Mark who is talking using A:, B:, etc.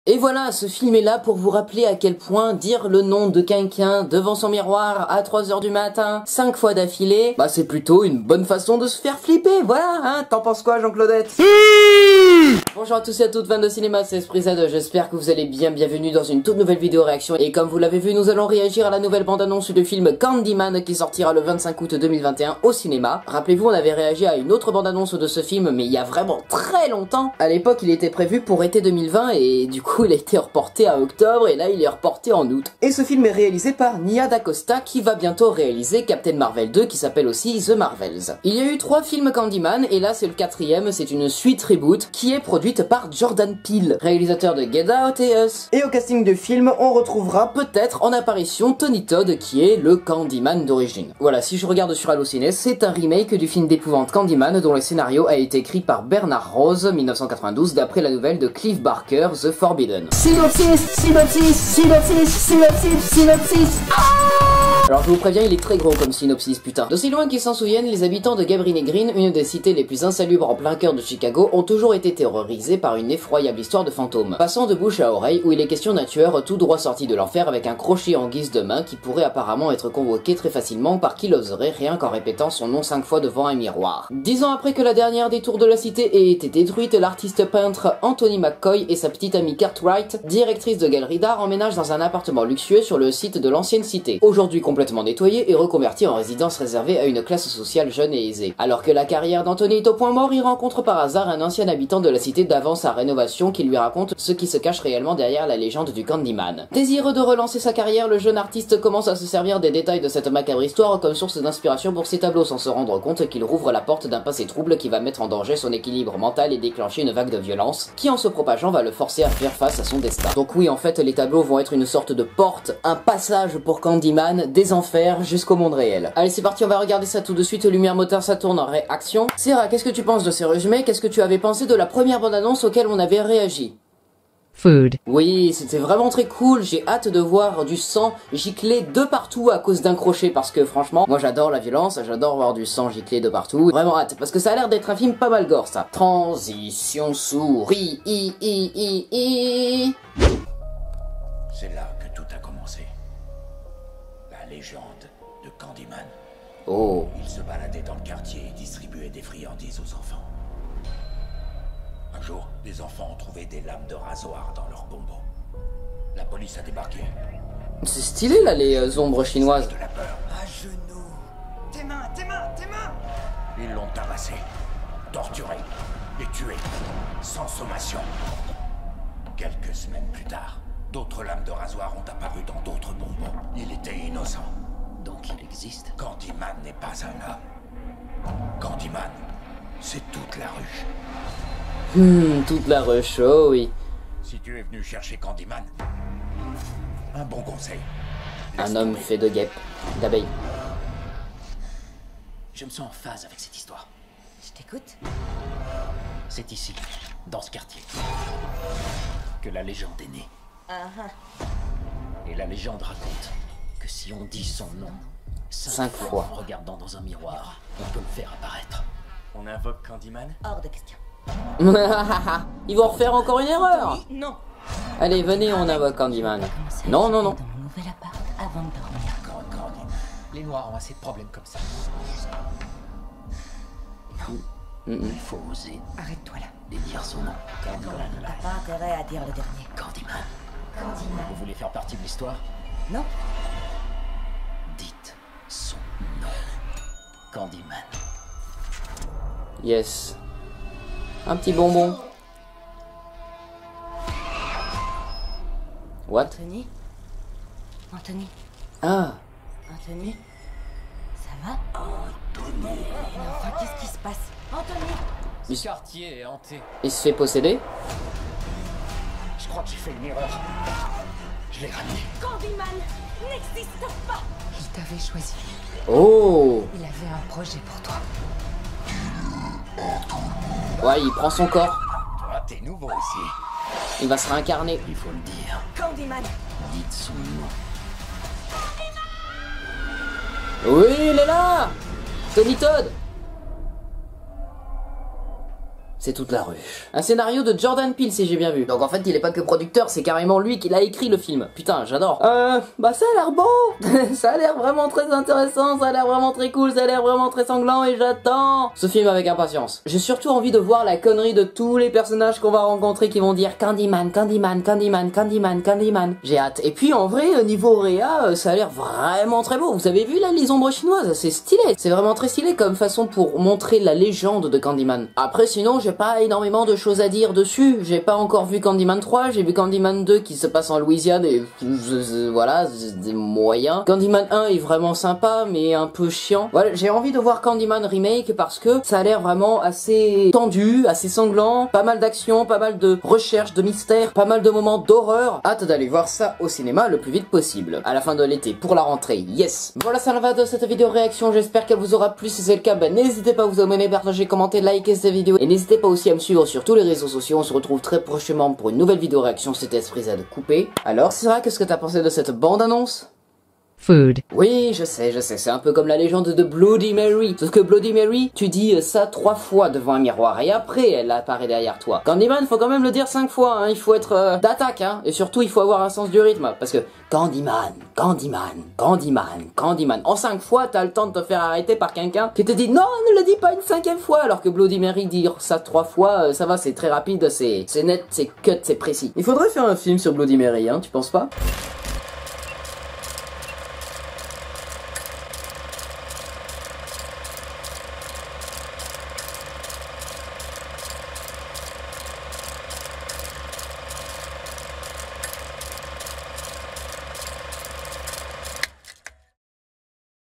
A: Et voilà, ce film est là pour vous rappeler à quel point dire le nom de quelqu'un devant son miroir à 3h du matin, 5 fois d'affilée, bah c'est plutôt une bonne façon de se faire flipper, voilà, hein. T'en penses quoi, Jean-Claudette? Bonjour à tous et à toutes fans de cinéma, c'est Esprit Z, j'espère que vous allez bien, bienvenue dans une toute nouvelle vidéo réaction. Et comme vous l'avez vu, nous allons réagir à la nouvelle bande-annonce du film Candyman qui sortira le 25 août 2021 au cinéma. Rappelez-vous, on avait réagi à une autre bande-annonce de ce film, mais il y a vraiment très longtemps. À l'époque, il était prévu pour été 2020 et du coup, il a été reporté à octobre et là, il est reporté en août. Et ce film est réalisé par Nia DaCosta qui va bientôt réaliser Captain Marvel 2 qui s'appelle aussi The Marvels. Il y a eu 3 films Candyman et là, c'est le 4e, c'est une suite reboot qui est produite par Jordan Peele, réalisateur de Get Out et Us. Et au casting du film, on retrouvera peut-être en apparition Tony Todd qui est le Candyman d'origine. Voilà, si je regarde sur Allociné, c'est un remake du film d'épouvante Candyman dont le scénario a été écrit par Bernard Rose, 1992, d'après la nouvelle de Clive Barker, The Forbidden. Synopsis. Alors je vous préviens, il est très gros comme synopsis, putain. D'aussi loin qu'ils s'en souviennent, les habitants de Cabrini Green, une des cités les plus insalubres en plein cœur de Chicago, ont toujours été terrorisés par une effroyable histoire de fantômes. Passant de bouche à oreille, où il est question d'un tueur tout droit sorti de l'enfer avec un crochet en guise de main qui pourrait apparemment être convoqué très facilement par qui l'oserait rien qu'en répétant son nom 5 fois devant un miroir. 10 ans après que la dernière des tours de la cité ait été détruite, l'artiste peintre Anthony McCoy et sa petite amie Cartwright, directrice de galerie d'art, emménagent dans un appartement luxueux sur le site de l'ancienne cité. Aujourd'hui complètement nettoyé et reconverti en résidence réservée à une classe sociale jeune et aisée. Alors que la carrière d'Anthony est au point mort, il rencontre par hasard un ancien habitant de la cité d'avant sa rénovation qui lui raconte ce qui se cache réellement derrière la légende du Candyman. Désireux de relancer sa carrière, le jeune artiste commence à se servir des détails de cette macabre histoire comme source d'inspiration pour ses tableaux sans se rendre compte qu'il rouvre la porte d'un passé trouble qui va mettre en danger son équilibre mental et déclencher une vague de violence qui en se propageant va le forcer à faire face à son destin. Donc oui, en fait, les tableaux vont être une sorte de porte, un passage pour Candyman, des enfers jusqu'au monde réel. Allez, c'est parti, on va regarder ça tout de suite. Lumière moteur, ça tourne en réaction. Sarah, qu'est-ce que tu penses de ces résumés? Qu'est-ce que tu avais pensé de la première bande-annonce auquel on avait réagi?
B: Food.
A: Oui, c'était vraiment très cool. J'ai hâte de voir du sang gicler de partout à cause d'un crochet parce que franchement, moi j'adore la violence, j'adore voir du sang gicler de partout. Vraiment hâte parce que ça a l'air d'être un film pas mal gore ça. Transition souris.
C: C'est là que tout a commencé. La légende de Candyman.
A: Oh.
C: Il se baladait dans le quartier et distribuait des friandises aux enfants. Un jour, des enfants ont trouvé des lames de rasoir dans leurs bonbons. La police a débarqué.
A: C'est stylé là les ombres chinoises.
C: De la peur.
D: À genoux. Tes mains, tes mains, tes mains.
C: Ils l'ont tabassé, torturé et tué, sans sommation. Quelques semaines plus tard, d'autres lames de rasoir ont apparu dans d'autres bonbons. Il était innocent. Donc il existe. Candyman n'est pas un homme. Candyman, c'est toute la ruche.
A: Toute la rush, oh oui.
C: Si tu es venu chercher Candyman, un bon conseil.
A: Un homme fait de guêpes, d'abeilles.
C: Je me sens en phase avec cette histoire.
D: Je t'écoute.
C: C'est ici, dans ce quartier, que la légende est née. Et la légende raconte que si on dit son nom 5 fois en regardant dans un miroir, on peut le faire apparaître. On invoque Candyman?
D: Hors de question.
A: Ils vont refaire encore une erreur.
D: Non.
A: Allez, venez, on invoque Candyman. Non.
D: Dans mon nouvel appart avant de dormir.
C: Candyman. Les Noirs ont assez de problèmes comme ça. Il faut oser.
D: Arrête-toi là.
C: Et dire son nom. Candyman.
D: T'as pas intérêt à dire le dernier.
C: Candyman.
D: Candyman.
C: Vous voulez faire partie de l'histoire?
D: Non.
C: Dites son nom. Candyman.
A: Yes. Un petit bonbon. What?
D: Anthony. Anthony.
A: Ah.
D: Anthony. Ça va? Anthony. Mais enfin, qu'est-ce qui se passe? Anthony.
C: Ce quartier est hanté.
A: Il se fait posséder?
C: Je crois que j'ai fait une erreur. Je l'ai ramené.
D: Candyman n'existe pas. Il t'avait choisi.
A: Oh.
D: Il avait un projet pour toi.
A: Ouais, il prend son corps.
C: Toi, t'es nouveau ici.
A: Il va se réincarner.
C: Il faut le dire.
D: Candyman.
C: Dites son nom.
A: Oui, il est là. Tony Todd. c'est toute la ruche. Un scénario de Jordan Peele si j'ai bien vu. Donc en fait il est pas que producteur, c'est carrément lui qui l'a écrit le film. Putain, j'adore. Bah ça a l'air bon. Ça a l'air vraiment très intéressant, ça a l'air vraiment très cool, ça a l'air vraiment très sanglant et j'attends ce film avec impatience. J'ai surtout envie de voir la connerie de tous les personnages qu'on va rencontrer qui vont dire Candyman, Candyman, Candyman, Candyman, Candyman. J'ai hâte. Et puis en vrai, niveau réa, ça a l'air vraiment très beau. Vous avez vu là les ombres chinoises, c'est stylé. C'est vraiment très stylé comme façon pour montrer la légende de Candyman. Après sinon, j'ai pas énormément de choses à dire dessus. J'ai pas encore vu Candyman 3, j'ai vu Candyman 2 qui se passe en Louisiane et voilà, c'est moyen. Candyman 1 est vraiment sympa mais un peu chiant. Voilà, j'ai envie de voir Candyman remake parce que ça a l'air vraiment assez tendu, assez sanglant, pas mal d'action, pas mal de recherche, de mystère, pas mal de moments d'horreur. Hâte d'aller voir ça au cinéma le plus vite possible. À la fin de l'été, pour la rentrée, yes. Voilà, ça va de cette vidéo réaction, j'espère qu'elle vous aura plu. Si c'est le cas, n'hésitez pas à vous abonner, partager, commenter, liker cette vidéo. Et n'hésitez pas aussi à me suivre sur tous les réseaux sociaux. On se retrouve très prochainement pour une nouvelle vidéo réaction. C'était Esprit Z coupé. Alors, Sarah, qu'est-ce que t'as pensé de cette bande-annonce?
B: Food.
A: Oui, je sais, c'est un peu comme la légende de Bloody Mary. Sauf que Bloody Mary, tu dis ça 3 fois devant un miroir et après elle apparaît derrière toi. Candyman, faut quand même le dire 5 fois, hein. Il faut être d'attaque, hein. Et surtout, il faut avoir un sens du rythme. Parce que Candyman, Candyman, Candyman, Candyman. En 5 fois, t'as le temps de te faire arrêter par quelqu'un qui te dit non, ne le dis pas une 5e fois. Alors que Bloody Mary, dire ça 3 fois, ça va, c'est très rapide, c'est net, c'est cut, c'est précis. Il faudrait faire un film sur Bloody Mary, hein, tu penses pas?